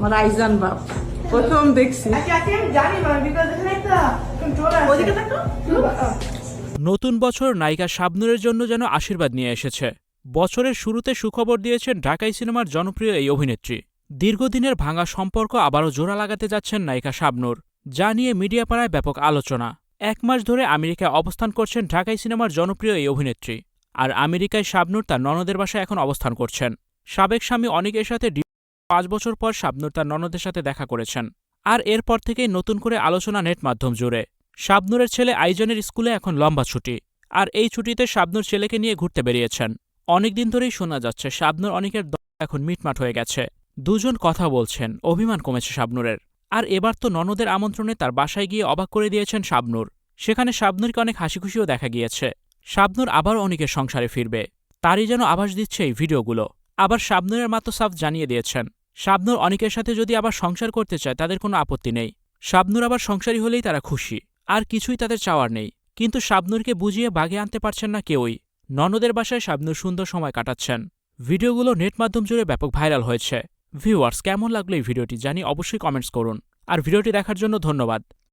আমার আইজান বাপ প্রথম দেখছি। নতুন বছর নায়িকা শাবনূরের জন্য যেন আশীর্বাদ নিয়ে এসেছে। বছরের শুরুতে সুখবর দিয়েছেন ঢাকাই সিনেমার জনপ্রিয় এই অভিনেত্রী। দীর্ঘদিনের ভাঙা সম্পর্ক আবারও জোড়া লাগাতে যাচ্ছেন নায়িকা শাবনূর, যা নিয়ে মিডিয়া পাড়ায় ব্যাপক আলোচনা। 1 মাস ধরে আমেরিকায় অবস্থান করছেন ঢাকাই সিনেমার জনপ্রিয় এই অভিনেত্রী। আর আমেরিকায় শাবনূর তার ননদের বাসায় এখন অবস্থান করছেন। সাবেক স্বামী অনিকের সাথে 5 বছর পর শাবনূর তার ননদের সাথে দেখা করেছেন। আর এরপর থেকেই নতুন করে আলোচনা নেট মাধ্যম জুড়ে। শাবনূরের ছেলে আইজানের স্কুলে এখন লম্বা ছুটি, আর এই ছুটিতে শাবনূর ছেলেকে নিয়ে ঘুরতে বেরিয়েছেন। অনেকদিন ধরেই শোনা যাচ্ছে শাবনূর অনিকের এখন মিটমাট হয়ে গেছে। দুজন কথা বলছেন, অভিমান কমেছে শাবনূরের। আর এবার তো ননদের আমন্ত্রণে তার বাসায় গিয়ে অবাক করে দিয়েছেন শাবনূর। সেখানে শাবনূরকে অনেক হাসিখুশিও দেখা গিয়েছে। শাবনূর আবার অনিকের সংসারে ফিরবে, তারই যেন আভাস দিচ্ছে এই ভিডিওগুলো। আবার শাবনূরের মা তো সাফ জানিয়ে দিয়েছেন, শাবনূর অনিকের সাথে যদি আবার সংসার করতে চায় তাদের কোনো আপত্তি নেই। শাবনূর আবার সংসারী হলেই তারা খুশি, আর কিছুই তাদের চাওয়ার নেই। কিন্তু শাবনূরকে বুঝিয়ে বাগে আনতে পারছেন না কেউই। ননদের বাসায় শাবনূর সুন্দর সময় কাটাচ্ছেন। ভিডিওগুলো নেট মাধ্যম জুড়ে ব্যাপক ভাইরাল হয়েছে। ভিউয়ার্স, কেমন লাগলো এই ভিডিওটি জানি অবশ্যই কমেন্টস করুন। আর ভিডিওটি দেখার জন্য ধন্যবাদ।